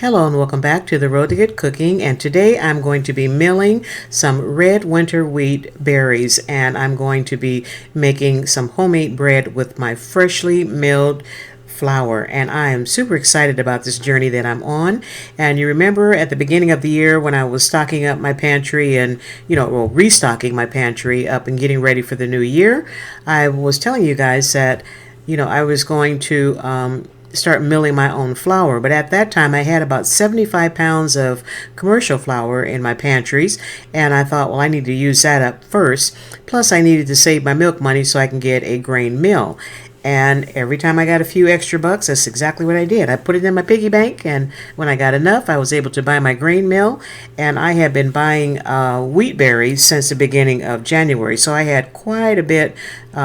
Hello and welcome back to the Road to Good Cooking, and today I'm going to be milling some red winter wheat berries, and I'm going to be making some homemade bread with my freshly milled flour, and I am super excited about this journey that I'm on. And you remember at the beginning of the year when I was stocking up my pantry and restocking my pantry up and getting ready for the new year, I was telling you guys that I was going to start milling my own flour. But at that time I had about 75 pounds of commercial flour in my pantries, and I thought, well, I need to use that up first. Plus I needed to save my milk money so I can get a grain mill. And every time I got a few extra bucks, that's exactly what I did. I put it in my piggy bank, and when I got enough, I was able to buy my grain mill. And I have been buying wheat berries since the beginning of January, so I had quite a bit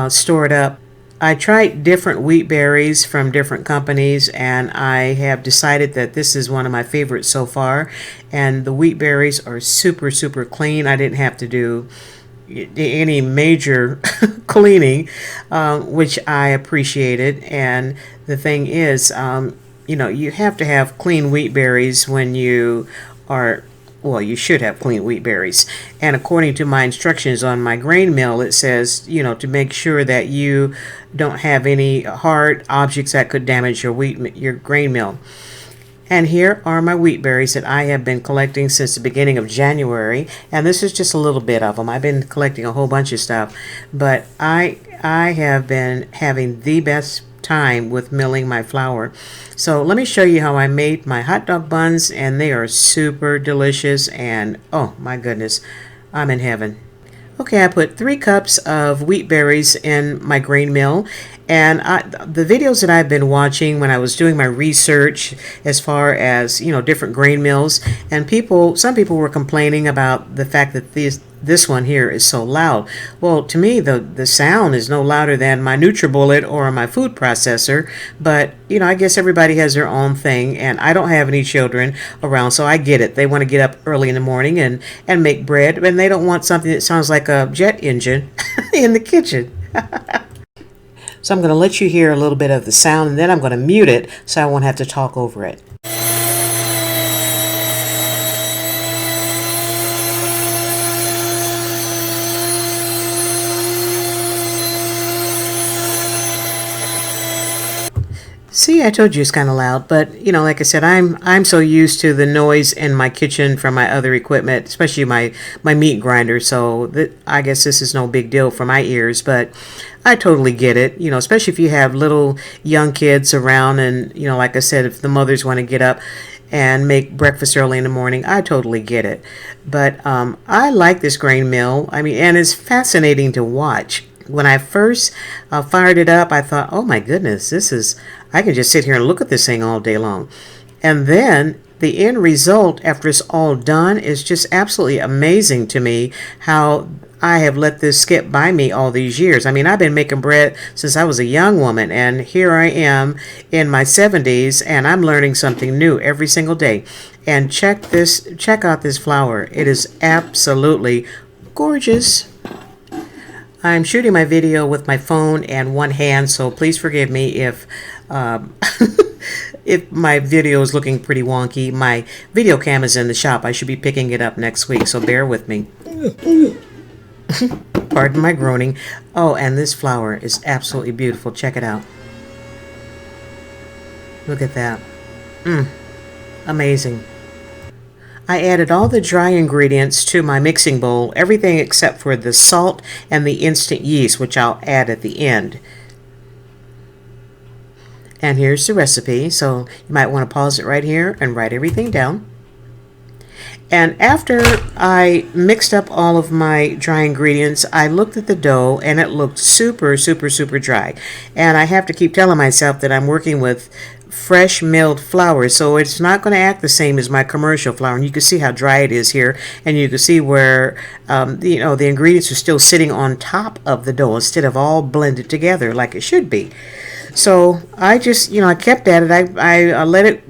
stored up. I tried different wheat berries from different companies, and I have decided that this is one of my favorites so far. And the wheat berries are super clean. I didn't have to do any major cleaning, which I appreciated. And the thing is, you have to have clean wheat berries when you are, well, you should have clean wheat berries. And according to my instructions on my grain mill, it says, to make sure that you don't have any hard objects that could damage your grain mill. And here are my wheat berries that I have been collecting since the beginning of January. And this is just a little bit of them. I've been collecting a whole bunch of stuff. But I have been having the best time with milling my flour. So let me show you how I made my hot dog buns, and they are super delicious, and oh my goodness, I'm in heaven. Okay, I put 3 cups of wheat berries in my grain mill, and the videos that I've been watching when I was doing my research as far as different grain mills, and some people were complaining about the fact that this one here is so loud. Well, to me, the sound is no louder than my NutriBullet or my food processor, but I guess everybody has their own thing, and I don't have any children around, so I get it. They want to get up early in the morning and make bread, and they don't want something that sounds like a jet engine in the kitchen. So I'm going to let you hear a little bit of the sound, and then I'm going to mute it so I won't have to talk over it. See, I told you it's kind of loud, but like I said, I'm so used to the noise in my kitchen from my other equipment, especially my meat grinder. So I guess this is no big deal for my ears, but I totally get it. Especially if you have little young kids around, and like I said, if the mothers want to get up and make breakfast early in the morning, I totally get it. But I like this grain mill. I mean, and it's fascinating to watch. When I first fired it up, I thought, oh my goodness, I can just sit here and look at this thing all day long. And then the end result after it's all done is just absolutely amazing to me, how I have let this skip by me all these years. I mean, I've been making bread since I was a young woman, and here I am in my 70s, and I'm learning something new every single day. And check out this flour. It is absolutely gorgeous. I'm shooting my video with my phone and one hand, so please forgive me if if my video is looking pretty wonky. My video cam is in the shop. I should be picking it up next week, so bear with me. Pardon my groaning. Oh, and this flour is absolutely beautiful. Check it out. Look at that. Amazing. I added all the dry ingredients to my mixing bowl, everything except for the salt and the instant yeast, which I'll add at the end. And here's the recipe, so you might want to pause it right here and write everything down. And after I mixed up all of my dry ingredients, I looked at the dough, and it looked super dry. And I have to keep telling myself that I'm working with fresh milled flour, so it's not going to act the same as my commercial flour. And you can see how dry it is here, and you can see where the ingredients are still sitting on top of the dough instead of all blended together like it should be. So I just I kept at it. I let it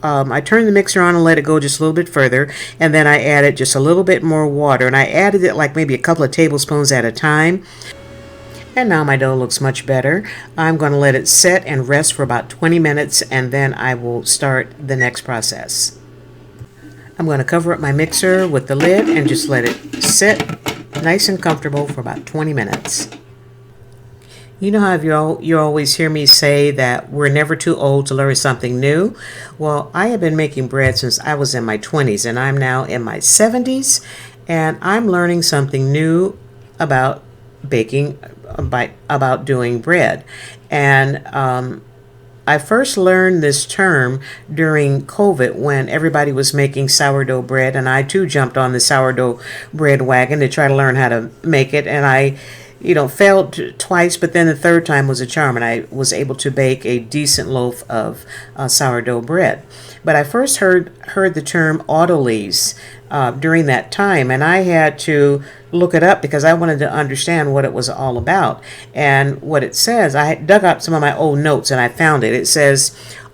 I turned the mixer on and let it go just a little bit further, and then I added just a little bit more water, and I added it like maybe a couple of tablespoons at a time. And now my dough looks much better. I'm going to let it set and rest for about 20 minutes and then I will start the next process. I'm going to cover up my mixer with the lid and just let it sit nice and comfortable for about 20 minutes. You know how you always hear me say that we're never too old to learn something new? Well, I have been making bread since I was in my 20s and I'm now in my 70s and I'm learning something new about baking, about doing bread. And I first learned this term during COVID when everybody was making sourdough bread, and I too jumped on the sourdough bread wagon to try to learn how to make it, and I failed twice, but then the third time was a charm, and I was able to bake a decent loaf of sourdough bread. But I first heard the term Autolyse during that time, and I had to look it up because I wanted to understand what it was all about. And what it says, I dug up some of my old notes and I found it. It says,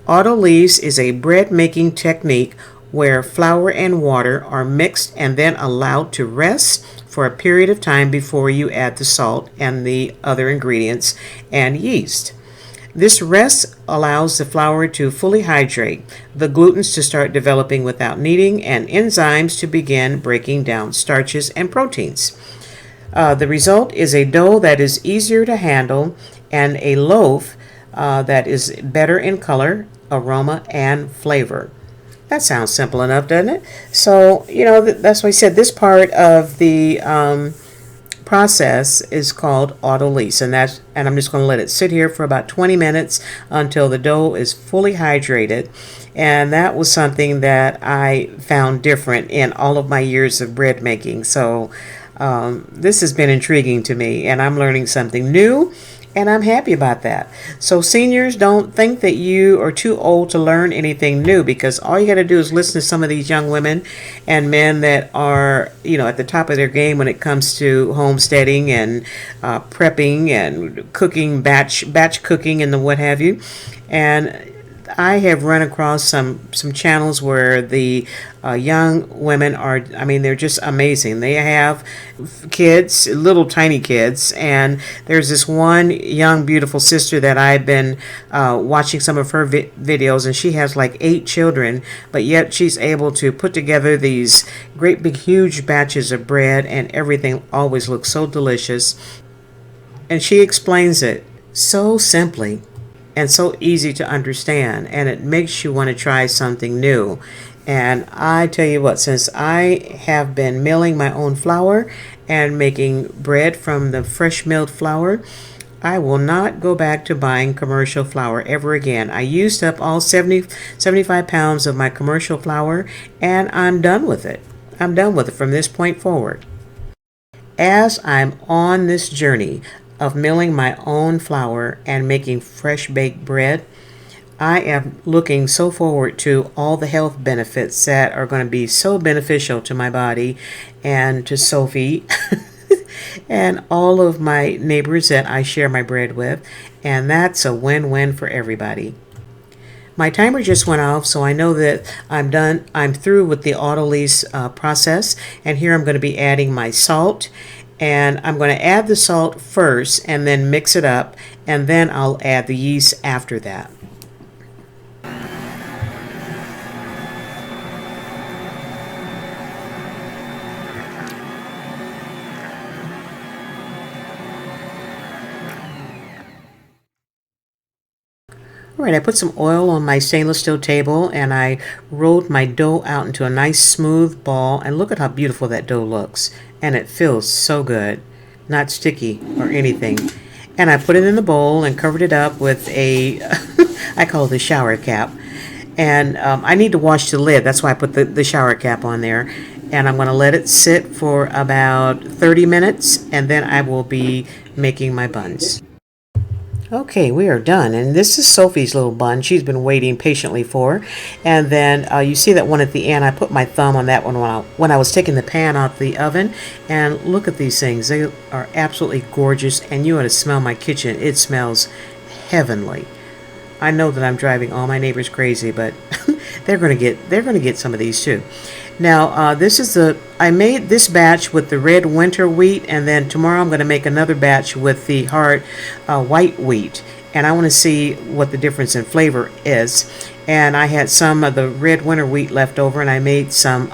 Autolyse is a bread making technique where flour and water are mixed and then allowed to rest for a period of time before you add the salt and the other ingredients and yeast. This rest allows the flour to fully hydrate, the glutens to start developing without kneading, and enzymes to begin breaking down starches and proteins. The result is a dough that is easier to handle and a loaf that is better in color, aroma, and flavor. That sounds simple enough, doesn't it? So, that's why I said this part of the process is called Autolyse, and I'm just going to let it sit here for about 20 minutes until the dough is fully hydrated. And that was something that I found different in all of my years of bread making. So this has been intriguing to me, and I'm learning something new, and I'm happy about that. So seniors, don't think that you are too old to learn anything new, because all you got to do is listen to some of these young women and men that are, at the top of their game when it comes to homesteading and prepping and cooking, batch cooking and the what have you. And I have run across some channels where the young women are, they're just amazing. They have kids, little tiny kids, and there's this one young beautiful sister that I've been watching some of her videos, and she has like 8 children, but yet she's able to put together these great big huge batches of bread, and everything always looks so delicious. And she explains it so simply and so easy to understand, and it makes you want to try something new. And I tell you what, since I have been milling my own flour and making bread from the fresh milled flour, I will not go back to buying commercial flour ever again. I used up all 75 pounds of my commercial flour, and I'm done with it. I'm done with it from this point forward. As I'm on this journey of milling my own flour and making fresh baked bread, I am looking so forward to all the health benefits that are going to be so beneficial to my body and to Sophie and all of my neighbors that I share my bread with, and that's a win-win for everybody. My timer just went off, so I know that I'm done. I'm through with the Autolyse process, and here I'm going to be adding my salt. And I'm going to add the salt first and then mix it up, and then I'll add the yeast after that. All right, I put some oil on my stainless steel table and I rolled my dough out into a nice smooth ball, and look at how beautiful that dough looks. And it feels so good, not sticky or anything. And I put it in the bowl and covered it up with a, I call it the shower cap. And I need to wash the lid, that's why I put the shower cap on there. And I'm going to let it sit for about 30 minutes, and then I will be making my buns. Okay, we are done, and this is Sophie's little bun she's been waiting patiently for. And then you see that one at the end, I put my thumb on that one when I was taking the pan out the oven, and look at these things. They are absolutely gorgeous, and you ought to smell my kitchen. It smells heavenly. I know that I'm driving all my neighbors crazy, but they're going to get some of these too. Now, I made this batch with the red winter wheat, and then tomorrow I'm going to make another batch with the hard white wheat. And I want to see what the difference in flavor is. And I had some of the red winter wheat left over, and I made some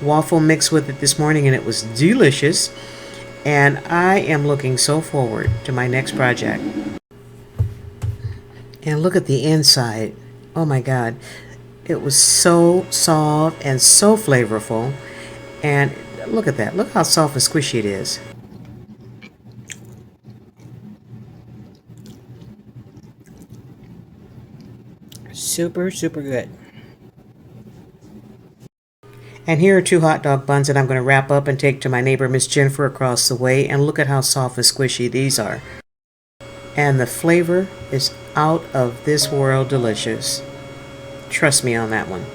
waffle mix with it this morning, and it was delicious. And I am looking so forward to my next project. And look at the inside. Oh my God. It was so soft and so flavorful. And look at that. Look how soft and squishy it is. Super, super good. And here are 2 hot dog buns that I'm going to wrap up and take to my neighbor, Miss Jennifer, across the way. And look at how soft and squishy these are. And the flavor is out of this world delicious. Trust me on that one.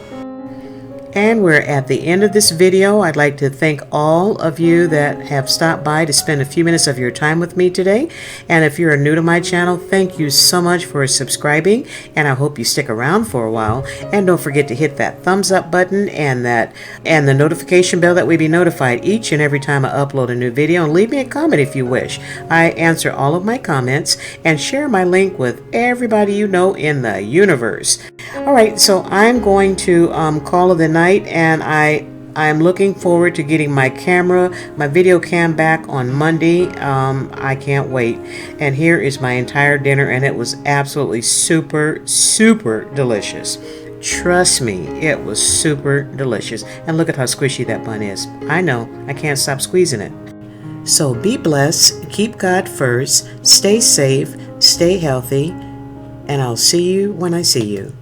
And we're at the end of this video. I'd like to thank all of you that have stopped by to spend a few minutes of your time with me today. And if you're new to my channel, thank you so much for subscribing, and I hope you stick around for a while. And don't forget to hit that thumbs up button and the notification bell, that way be notified each and every time I upload a new video. And leave me a comment if you wish. I answer all of my comments and share my link with everybody you know in the universe. Alright, so I'm going to call it a night, and I'm looking forward to getting my video cam back on Monday. I can't wait. And here is my entire dinner, and it was absolutely super, super delicious. Trust me, it was super delicious. And look at how squishy that bun is. I know, I can't stop squeezing it. So be blessed, keep God first, stay safe, stay healthy, and I'll see you when I see you.